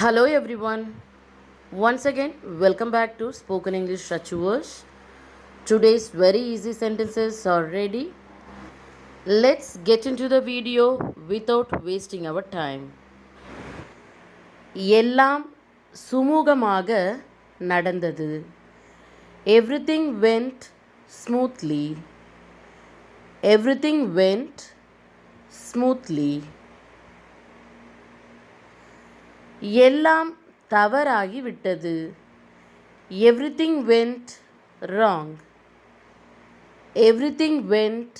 Hello everyone. Once again, welcome back to Spoken English Achievers. Today's very easy sentences are ready. Let's get into the video without wasting our time. எல்லாம் சுமூகமாக நடந்தது. Everything went smoothly. Everything went smoothly. எல்லாம் தவறாகிவிட்டது. Everything went wrong. Everything went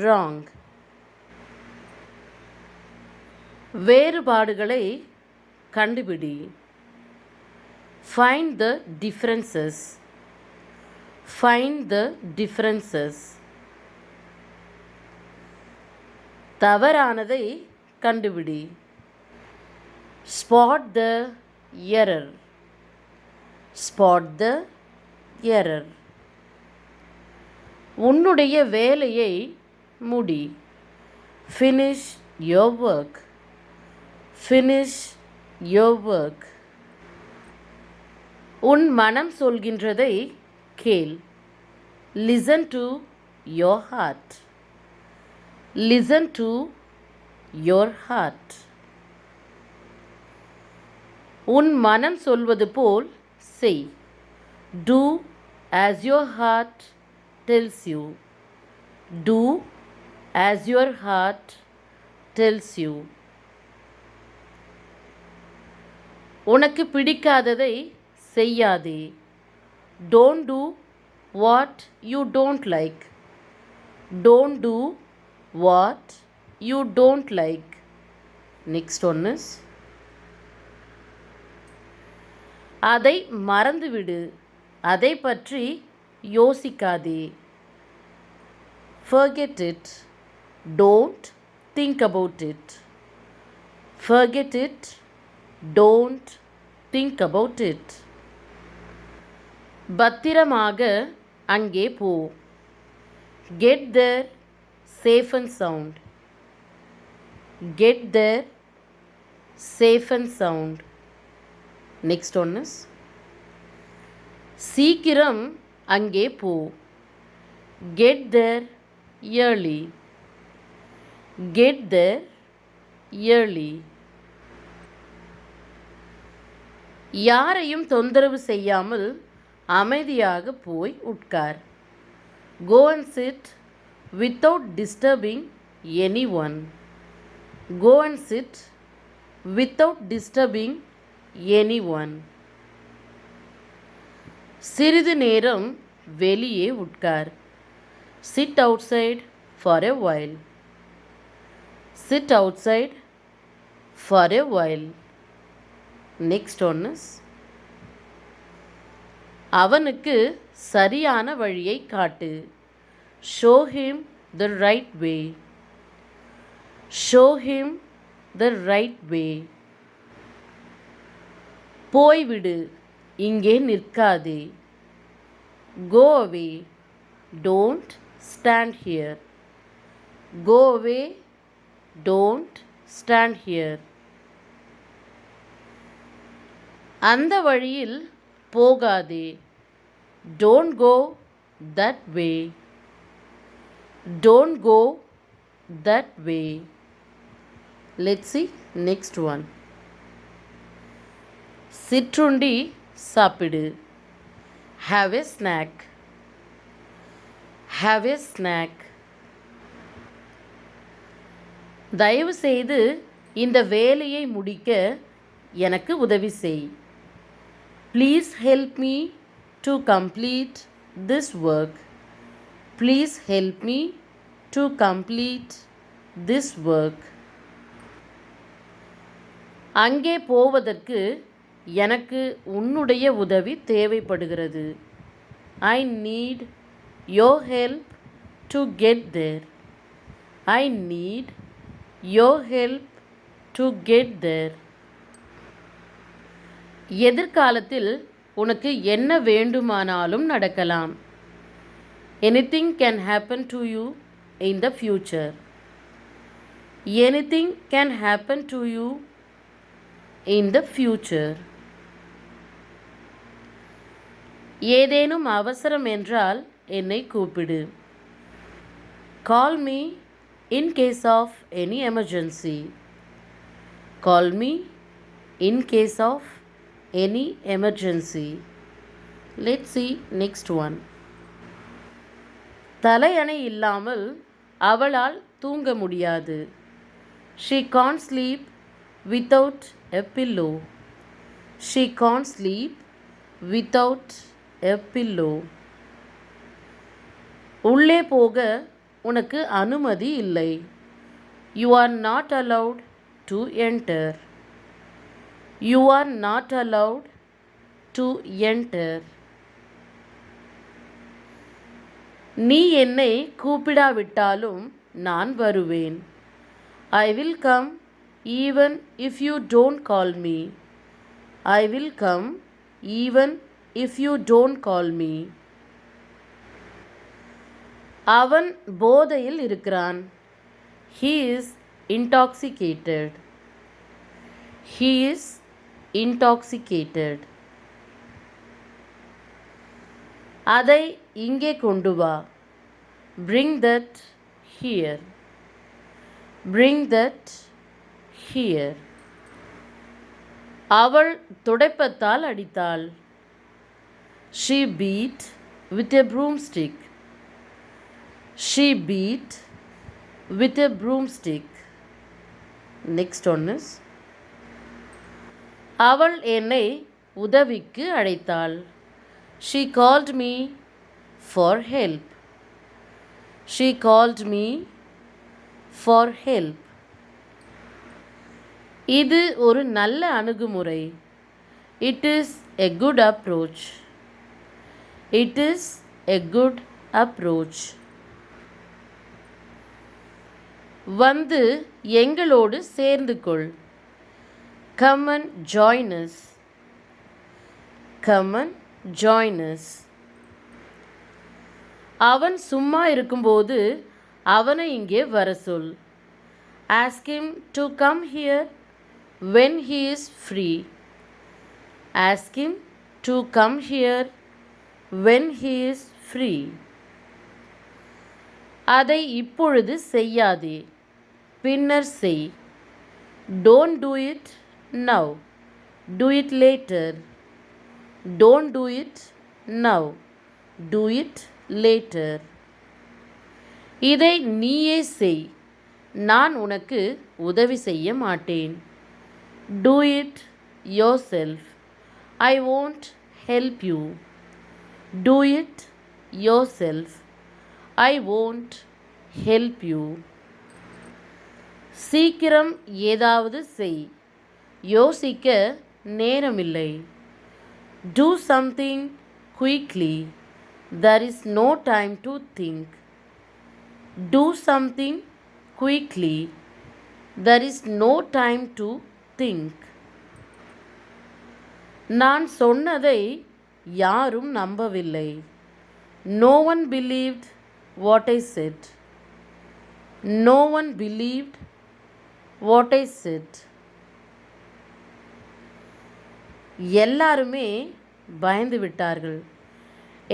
wrong. வேறுபாடுகளை கண்டுபிடி. Find the differences. Find the differences. தவறானதை கண்டுபிடி. Spot the error. Spot the error. உன்னுடைய வேலையை முடி. Finish your work. Finish your work. உன் மனம் சொல்கின்றதை கேள். Listen to your heart. Listen to your heart. உன் மனம் சொல்வது போல் செய். Do as your heart tells you. Do as your heart tells you. உனக்கு பிடிக்காததை செய்யாதே. Don't do what you don't like. Don't do what you don't like. Next one is அதை மறந்துவிடு. அதை பற்றி யோசிக்காதே. Forget it. Don't think about it. Forget it. Don't think about it. பத்திரமாக அங்கே போ. Get there safe and sound. Get there safe and sound. Next one is சீக்கிரம் அங்கே போ. Get there early. Get there early. யாரையும் தொந்தரவு செய்யாமல் அமைதியாக போய் உட்கார். Go and sit without disturbing anyone. Go and sit without disturbing anyone. சிறிது நேரம் வெளியே உட்கார். Sit outside for a while. Sit outside for a while. Next one is அவனுக்கு சரியான வழியை காட்டு. Show him the right way. Show him the right way. போய்விடு, இங்கே நிற்காதே. Go away. Don't stand here. Go away. Don't stand here. அந்த வழியில் போகாதே. Don't go that way. Don't go that way. Let's see next one. சிற்றுண்டி சாப்பிடு. Have a snack. Have a snack. தயவு செய்து இந்த வேலையை முடிக்க எனக்கு உதவி செய். Please help me to complete this work. Please help me to complete this work. அங்கே போவதற்கு எனக்கு உன்னுடைய உதவி தேவைப்படுகிறது. I need your help to get there. I need your help to get there. எதிர்காலத்தில் உனக்கு என்ன வேண்டுமானாலும் நடக்கலாம். Anything can happen to you in the future. Anything can happen to you in the future. ஏதேனும் அவசரம் என்றால் என்னை கூப்பிடு. Call me in case of any emergency. Call me in case of any emergency. Let's see next one. தலையணை இல்லாமல் அவளால் தூங்க முடியாது. She can't sleep without a pillow. She can't sleep without a pillow. உள்ளே போக உனக்கு அனுமதி இல்லை. You are not allowed to enter. You are not allowed to enter. நீ என்னை கூப்பிடாவிட்டாலும் நான் வருவேன். I will come even if you don't call me. I will come even if you don't call me. அவன் போதையில் இருக்கிறான். He is intoxicated. He is intoxicated. அதை இங்கே கொண்டு வா. Bring that here. Bring that here. அவள் துடைப்பத்தால் அடித்தாள். She beat with a broomstick. She beat with a broomstick. Next one is அவள் என்னை உதவிக்கு அழைத்தாள். She called me for help. She called me for help. இது ஒரு நல்ல அணுகுமுறை. It is a good approach. It is a good approach. வந்து எங்களோடு சேர்ந்து கொள். Come and join us. Come and join us. அவன் சும்மா இருக்கும்போது அவனை இங்கே வர சொல். Ask him to come here when he is free. Ask him to come here when he is free. அதை இப்பொழுது செய்யாதே, பின்னர் செய். Don't do it now. Do it later. Don't do it now. Do it later. இதை நீயே செய், நான் உனக்கு உதவி செய்ய மாட்டேன். Do it yourself. I won't help you. Do it yourself. I won't help you. சீக்கிரம் ஏதாவது செய், யோசிக்க நேரமில்லை. Do something quickly. There is no time to think. Do something quickly. There is no time to think. நான் சொன்னதை யாரும் நம்பவில்லை. No one believed what I said. No one believed what I said. எல்லாருமே பயந்து விட்டார்கள்.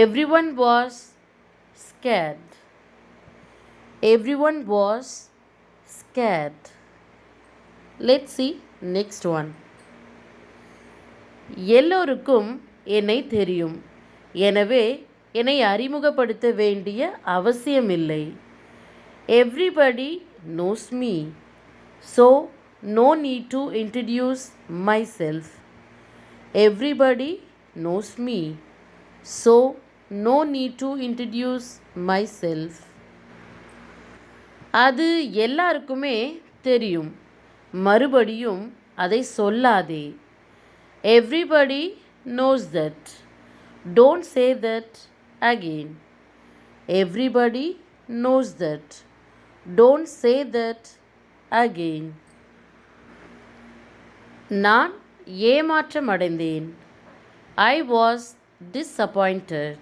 Everyone was scared. Everyone was scared. Let's see next one. எல்லோருக்கும் என்னை தெரியும், எனவே என்னை அறிமுகப்படுத்த வேண்டிய அவசியமில்லை. Everybody knows me, so no need to introduce myself. Everybody knows me, so no need to introduce myself. அது எல்லாருக்குமே தெரியும், மறுபடியும் அதை சொல்லாதே. Everybody knows that. Don't say that again. Everybody knows that. Don't say that again. நான் ஏமாற்றமடைந்தேன். I was disappointed.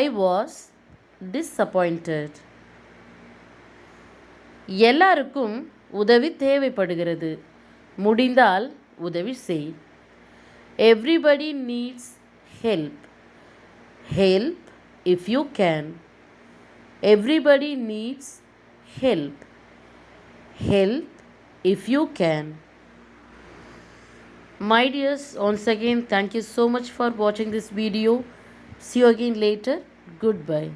I was disappointed. எல்லாருக்கும் உதவி தேவைப்படுகிறது, முடிந்தால் உதவி செய். Everybody needs help. Help if you can. Everybody needs help. Help if you can. My dears, once again, thank you so much for watching this video. See you again later. Goodbye.